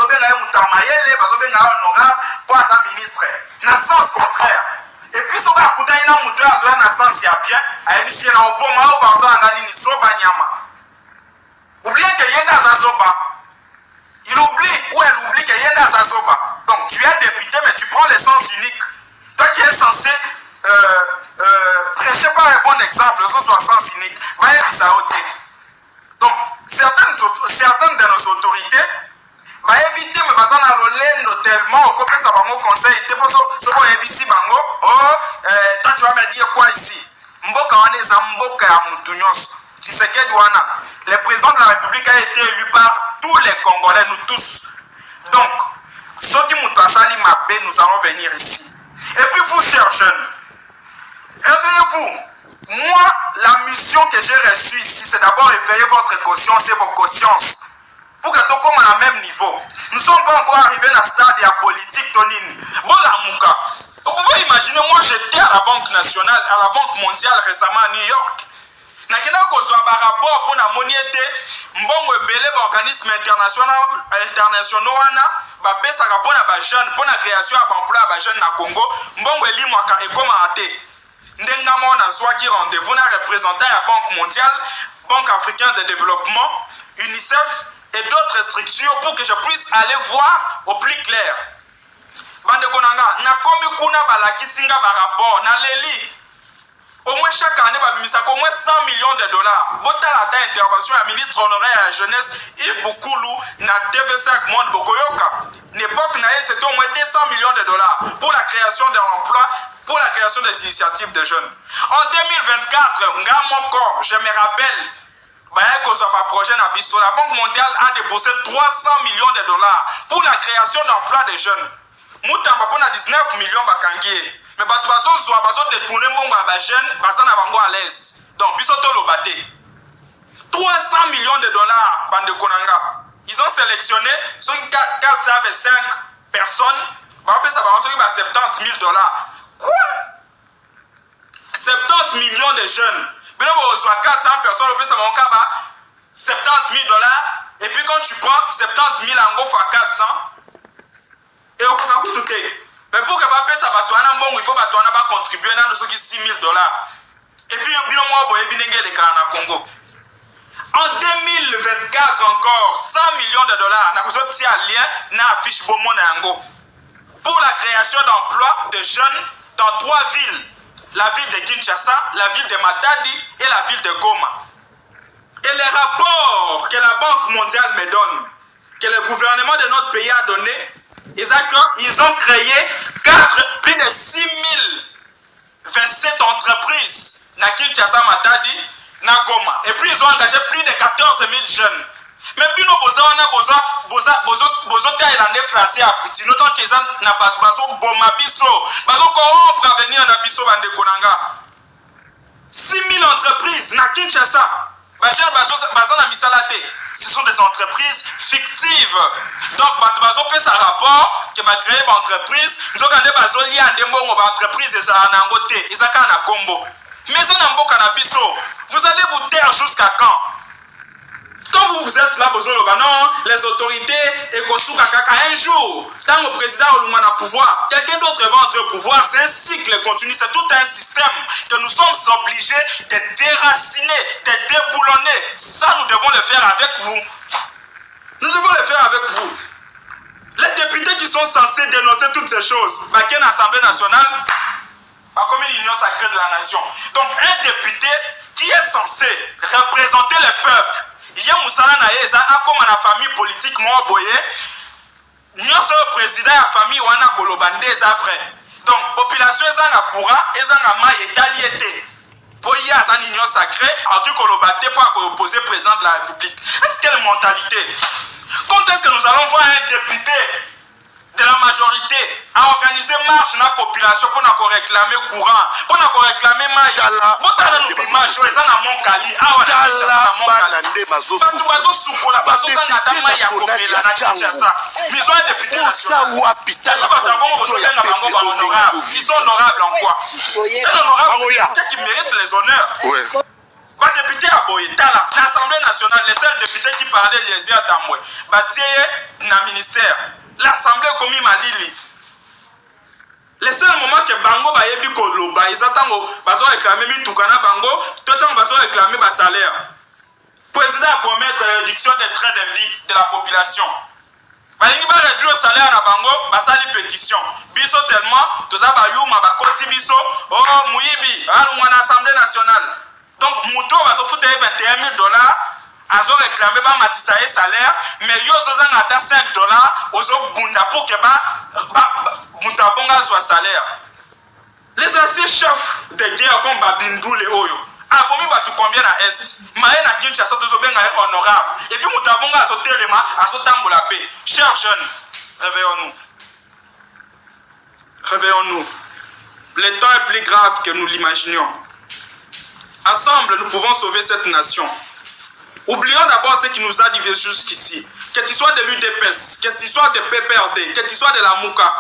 bazobenga ye mutamayele bazobenga honorable pour sa ministre na sens contraire. Et puis soka akutani na mutu azoya na sens ya bien ayebisi na opoma o bazanga nini soba nyama. Oublie que yenda zazoba. Il oublie ou elle oublie que yenda zazoba. Donc tu es député mais tu prends le sens unique. Toi qui es censé prêcher par un bon exemple, ce soit sens unique. Donc certaines de nos autorités va éviter mais parce qu'on a le tellement au côté ça va mon conseil te pour ce qu'on évite bango toi tu vas me dire quoi ici mboka wana za mboka ya mutu nyonso Tshisekedi wana le président de la République a été élu par tous les Congolais nous tous donc ceux qui mutu asali mabe nous allons venir ici et puis vous chers jeunes réveillez-vous. Moi la mission que j'ai reçue ici c'est d'abord éveiller votre conscience et vos consciences pour que tout comme à même niveau. Nous ne sommes pas encore arrivés à un stade de politique, Tonine. Bon, la mouka. Vous pouvez imaginer, moi j'étais à la Banque nationale, à la Banque mondiale récemment à New York. Na kena ko zo ba rapport pour na moniete mbongo ebele ba organisme internationaux wana ba pesa rapport na ba jeune pour la création d'emploi ba jeune na Congo mbongo elimo ka ekoma ate ndenga mona zwaki rendez-vous na représentant ya Banque mondiale, Banque africaine de développement, UNICEF et d'autres structures pour que je puisse aller voir au plus clair. Bande konanga, na komi kuna balakisinga ba rapport, na leli. Au moins chaque année, au moins 100 millions de dollars. Botala ta intervention à ministre honoraire à la jeunesse, Yves Boukoulou, na TV5 Monde Bokoyoka. L'époque, c'était au moins 200 millions de dollars pour la création d'emplois, pour la création des initiatives de jeunes. En 2024, je me rappelle, projet la Banque mondiale a déboursé 300 millions de dollars pour la création d'emplois des jeunes. Moutamba pour 19 millions bakangi. Mais bato bazo détourner mbongo ba jeunes, bazana bango à l'aise. Donc bisoto lobate. 300 millions de dollars bande konanga. Ils ont sélectionné ceux qui 405 personnes, ba pesa ba 70 000 dollars. Quoi? 70 millions de jeunes. Mais là, on a 400 personnes, on peut savoir 70 000 dollars. Et puis quand tu prends 70 000 en gros fois 400, et on peut tout. Mais pour que ça va il faut que contribuer à ceux qui 6 000 dollars. Et puis, Congo. En 2024 encore, 100 millions de dollars. Nous avons un lien dans affiche pour la création d'emplois de jeunes dans 3 villes. La ville de Kinshasa, la ville de Matadi et la ville de Goma. Et les rapports que la Banque mondiale me donne, que le gouvernement de notre pays a donné, ils ont créé plus de 6027 entreprises na Kinshasa, Matadi, na Goma. Et puis ils ont engagé plus de 14 000 jeunes. Mais puis nous besoin il français à Pouti. Notant qu'ils n'a pas de boma biso. Bazo corrompre venir na biso bande konanga. 6000 entreprises na Kinshasa. Ce sont des entreprises fictives. Donc bazo fait un rapport que va créer une entreprise. Nous avons bazo lié à des entreprises et ça na ngote, et ça na combo. Mais ça na mboka na biso. Vous allez vous taire jusqu'à quand? Quand vous êtes là, non, les autorités, et un jour, quand le président a le pouvoir, quelqu'un d'autre va entrer au pouvoir, c'est un cycle continu, c'est tout un système que nous sommes obligés de déraciner, de déboulonner. Ça, nous devons le faire avec vous. Nous devons le faire avec vous. Les députés qui sont censés dénoncer toutes ces choses, il y a une Assemblée nationale, comme une union sacrée de la nation. Donc, un député qui est censé représenter le peuple, il y a Moussala Naïza, comme la famille politique, moi, boye, nous sommes le président de la famille Wana Kolobande, après. Donc, la population est en courant, est en maille et d'aliété. Pour y avoir une union sacrée, en tout cas, pour opposer le président de la République. Est-ce quelle mentalité? Quand est-ce que nous allons voir un député de la majorité à organiser marche dans la population pour nous réclamer courant, pour nous réclamer maille? Vous avez une image, vous avez un mon cali, vous avez un député national. Ils sont honorables en quoi? Ils sont honorables, c'est quelqu'un qui mérite les honneurs. Les députés à boye tala l'Assemblée nationale les seuls députés qui parlaient les yeux d'amwe batie na ministère l'Assemblée comme malili les seuls moments que bango bayebi koloba ezatango bazo réclamer mitukana bango totango bazo réclamer ba salaire président a promis la réduction des trains de vie de la population balingi ba réduire le salaire na bango basali pétition biso tellement toza ba yuma ba kosi biso oh muyibi alungwa na Assemblée nationale donc muto bazo futa $21,000 azo réclamer ba matisa et salaire mais yo zozanga ata $5 ozo bunda pour que mutabonga soit salaire les anciens chefs de guerre comme Babindou Oyo abomi batu combien na est maye na Kinshasa tozo benga honorable et puis mutabonga azo telema azo tambola paix chers jeunes réveillons-nous le temps est plus grave que nous l'imaginions ensemble nous pouvons sauver cette nation. Oublions d'abord ce qui nous a divisés jusqu'ici. Que tu sois de l'UDPS, que tu sois de PPRD, que tu sois de la Mouka.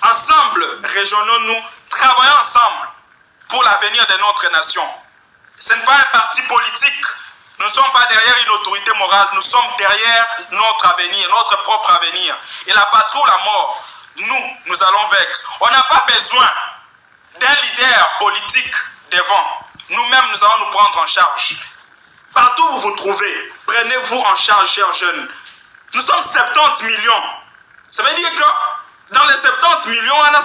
Ensemble, réjouissons-nous, travaillons ensemble pour l'avenir de notre nation. Ce n'est pas un parti politique. Nous ne sommes pas derrière une autorité morale. Nous sommes derrière notre avenir, notre propre avenir. Et la patrie ou la mort, nous allons vaincre. On n'a pas besoin d'un leader politique devant. Nous-mêmes, nous allons nous prendre en charge. Partout où vous vous trouvez, prenez-vous en charge, chers jeunes. Nous sommes 70 millions. Ça veut dire que dans les 70 millions, on a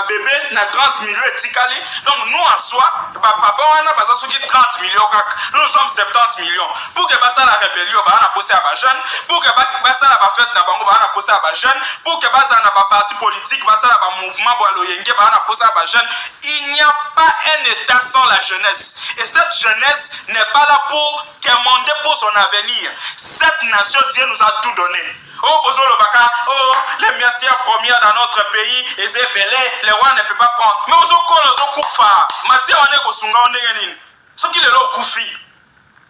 bébé, na 30 millions etikali. Donc nous en soi, papa on a besoin de 30 millions. Nous sommes 70 millions. Pour que basa la rébellion, on a posé à ba jeune. Pour que basa la fête na bango, on a posé à ba jeune. Pour que basa na ba parti politique, basa la ba mouvement boaloyenge, on a posé à ba jeune. Il n'y a pas un État sans la jeunesse. Et cette jeunesse n'est pas là pour quémander pour son avenir. Cette nation, Dieu nous a tout donné. Oh, les matières premières dans notre pays, les rois ne peuvent pas prendre. Mais ce qui est là au Koufi,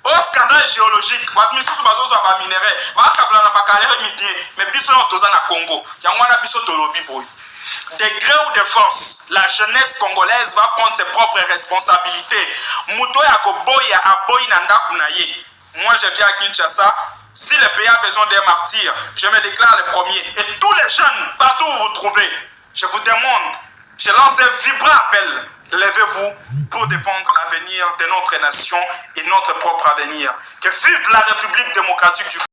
au scandale géologique, de gré ou de force, la jeunesse congolaise va prendre ses propres responsabilités. Moi, je viens à Kinshasa. Si le pays a besoin d'un martyr, je me déclare le premier. Et tous les jeunes, partout où vous vous trouvez, je vous demande, je lance un vibrant appel. Levez-vous pour défendre l'avenir de notre nation et notre propre avenir. Que vive la République démocratique du